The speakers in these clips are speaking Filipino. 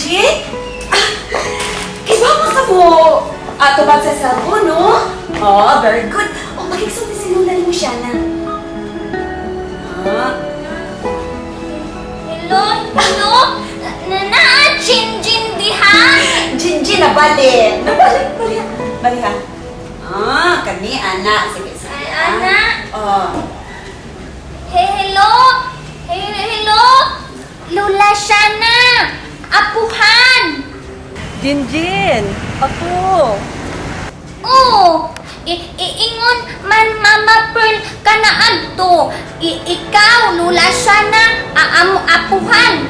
Jinjin? Iba mo ato ba sa cellphone, no? Oh, very good. Oh, magigsulti si Lula ni mo siya na. Hello? Hello? Jinjin diha? Jinjin, nabalik. Balik ha. Kani, anak. Sige, sige. Anak? Oh. Hello? Hello? Lula siya na! Apuhan! Jinjin! Ako! Oo! Iingon man Mama Pearl ka na adto. Ikaw, Lula siya na, apuhan.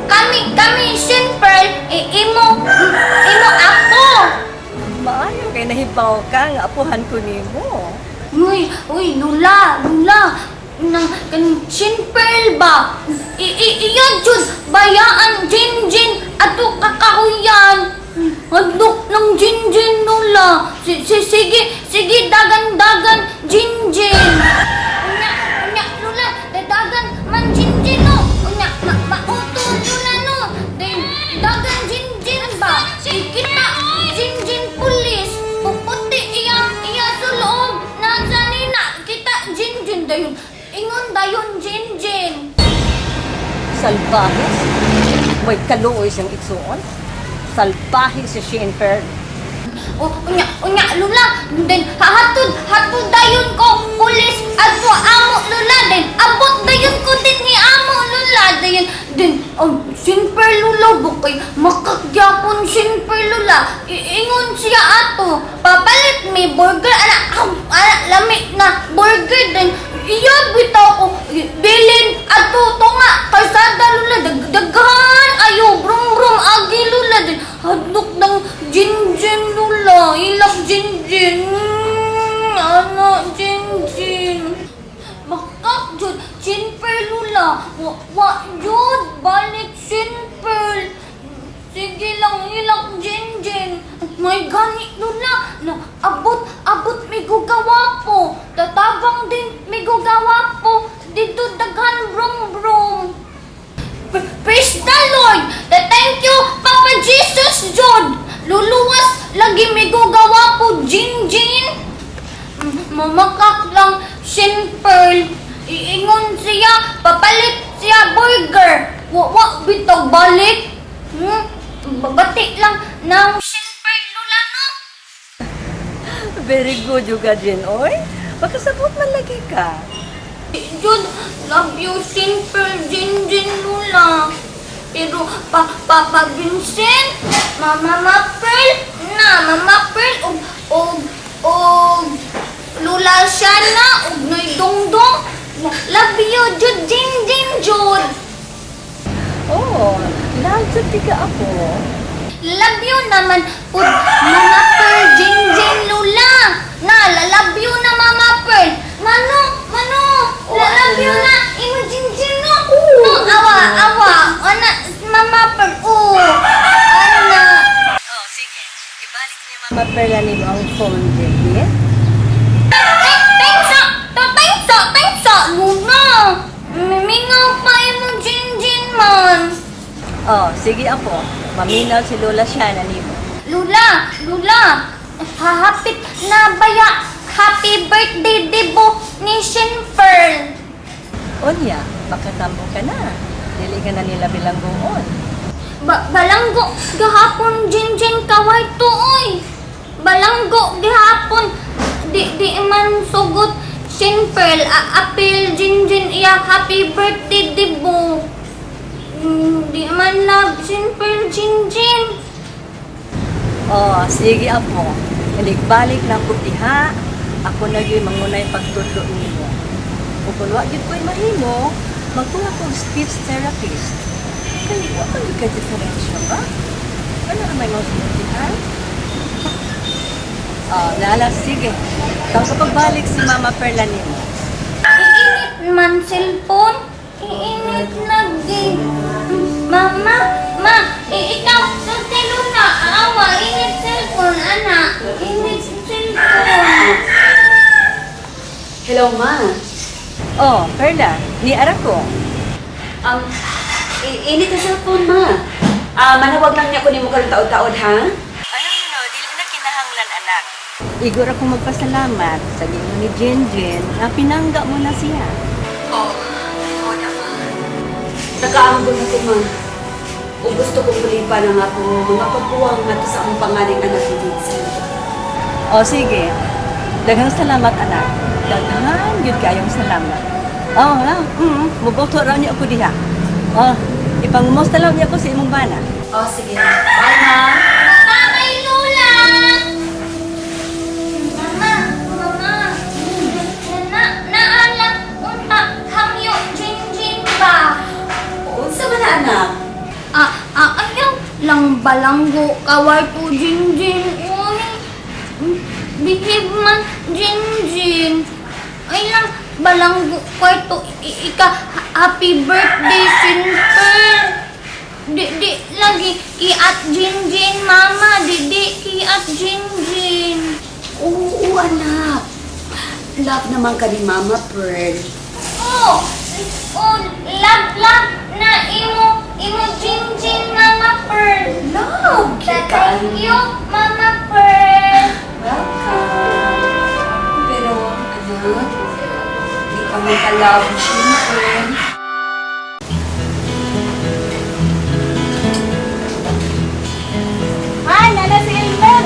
Kami, Shin Pearl, imo ako. Maayo kay nahibaw ka nga apuhan ko nimo. Uy, Lula. Shin Pearl ba? Iyan jud, bayaan, Jinjin, ato kakahuyan. Hadlok ng Jinjin, Lula. Sige, dagan, Jinjin. Unya, Lula, dagan man Jinjin, no. Unya, mauto, Lula, no. Dagan Jinjin ba? Kita, Jinjin pulis. Puputi iya sa loob. Nasa nina, kita Jinjin dayon. Ingon dayon Jinjin. Salbahis? May kaluoy siyang itsuon? Salbahis si Shinfer. Unya, Lula. Then, hatod dayon ko, pulis. Ato, amo, Lula. Then, abot dayon ko din ni amo, Lula. Then, Shinfer, Lula, bukay makagyapon Shinfer, Lula. Ingon siya ato. Papalit mi burger. Lamig na burger. Then, iya bitaw ko. Bilin, ato, tunga. Kalsada, Lula. Daghan, ayo, brum, agi, Lula. Then, hadlok ng Jinjin, Lula. Ilak Jinjin. Ano, Jinjin. Makak jud, Shinper, Lula. Wa jud, balik Shinper. Sige lang, ilak Jinjin. May gani, Lula. Na, abot mi gugawa po. Tatabang din mi gugawa po. Dito daghan brum. Praise the Lord! Thank you, Papa Jesus, John! Luluwas, lagi may gugawa po, Jinjin! Mamakak lang, Shinpearl. Iingon siya, papalit siya burger. Wa bitog balik. Babati lang ng Shinpearl, Lula, no? Very good juga, Jin. Oy, pagkasabot man lagi ka. Jud, love you, Shinpearl, Jinjin, Lula. Pero, Papa Vincent, Mama Pearl, og Lula siya na, og Noy Dongdong. Love you, Jud, Jinjin, Jud. Oh, lahat tiga ako. Love you naman, pud Mama Pearl, Jinjin, Lula. Love you na, Mama Pearl. Mano, love you na, imo Jinjin, no? No, awa. Ana, Mama Pearl, ana. Oh, sige. Ibalik niyo Mama Perla ni mo ang phone, Jin. Thanks, Luna. Mingaw pa imo Jinjin man. Oh, sige ako. Maminaw si Lola siya na ni mo. Lula, hahapit na baya. Happy birthday, debo ni Shinpearl. Onya, makatambo ka na. Dili ka na nila bilanggoon. Balanggo, gahapon, Jinjin, kaway to, oy. Balanggo, gahapon. Di man sugot, Shinpearl, apil, Jinjin, iya, happy birthday, debo. Di man love, Shinpearl, Jinjin. Oh, sige apo. Balik lang ko diha. Ako na gyud mangunay pagtudlo nimo. Ug kun wa gyud ko'y mahimo, magkuha kong speech therapist. Kay wa man gyud ka diferensya ba? Ano naman mo diha? Oh, lala, sige. Tapos kapag balik si Mama Perla nimo. Iinit man cellphone. Iinit lagi. Mama, ikaw, sulti Luna, awa, init cellphone, anak. Init cellphone. Hello, Ma. Oh, Perla, ni ara ko. Init ang cellphone, Ma. Manawag lang niya ko ni mo karong taod-taod, ha? Anong no, dili na kinahanglan anak. Igor ako magpasalamat sa ginoo ni Jinjin na pinangga mo na siya. Oo naman. Nakaamgo na ko, ma. O gusto kong bulipan ang ako mga pagbuwang nga to sa among pangaling anak ni Vincent. O sige, daghang salamat anak. Daghang yun kayong salamat. Muboto raw niya ako diha. Ipangumusta lang niya ako sa imong bana. Sige. Bye, ma. Mamay Lola! Mama, naalam unta kamyo Jinjin ba? Unsa man na, anak? Ayaw lang balanggo kawarto Jinjin. Bihib man Jinjin. Ay lang balanggo kwarto happy birthday Simper. Di lagi kiat Jinjin mama. Di kiat Jinjin. Oo, anak. Love naman ka ni Mama Pearl. Oh, love na imo Jinjin Mama Pearl. Love, cute ka, Thank you Mama Pearl. Welcome. Pero, anak, di pa may ka-love, syempre. Ay, nana si Elmer!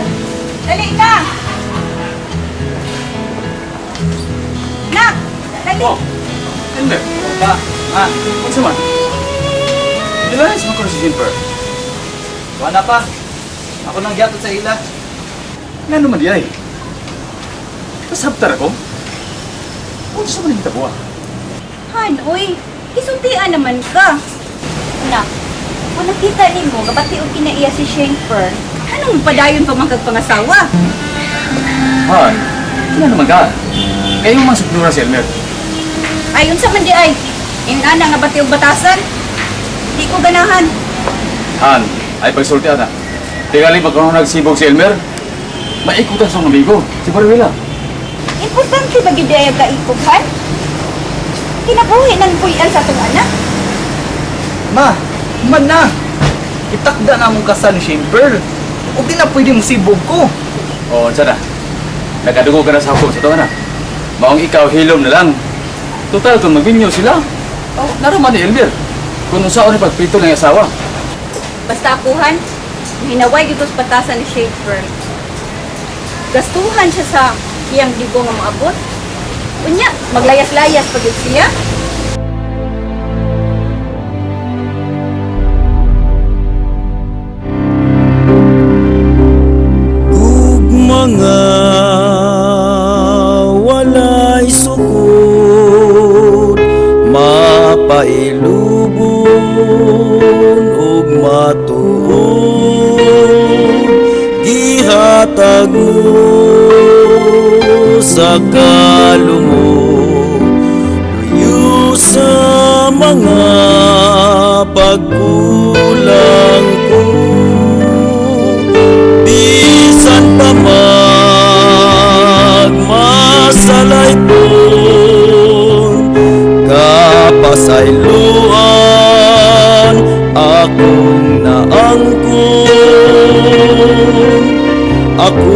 Dali ka! Nak! Dali! Oh, hindi. Unsa man? Dilanis mo ko si Jennifer. Wala pa. Ako nang giatot sa ila. Nga naman di ay. Pasabtar ako. Unsa man kita buwa? Han, uy! Isultian naman ka! Nak, kung nakita ni mo, gabati o kinaiya si Schaefer, anong padayon pa magkagpangasawa? Han, nga naman ka. Kayo man sugnura si Elmer. Ayon sa man di ay, inana nga bati og batasan, di ko ganahan. Han, ay pagsulti na. Tingali pag kung nagsibog si Elmer, maikutan sa mga amigo. Si Maruela. Importante ba gid ay kaikuhan? Kinabuhi ng puyan sa tong anak. Ma, man na. Itakda na mong kasal ni Shane Pearl. O di na pwede mong sibog ko. O, sana. Nakadugo ka na sa hapon sa ito, anak. Maong ikaw hilom na lang. Total, kung magbinyo sila, naraman ni Elmer. Kung saan ni pagpito ng asawa. Basta akuhan, hinaway gid sa batasan ni Schaefer. Gastuhan siya sa iyang libo nga maabot. Unya, maglayas-layas pag yun siya. Ug mga walay sukod, mapailubon ug matuod, gihatag mo sa kalumog, luyo sa mga pagkulang ko. Bisan pa magmasalay po, kapasayloan akong naangkon. Ako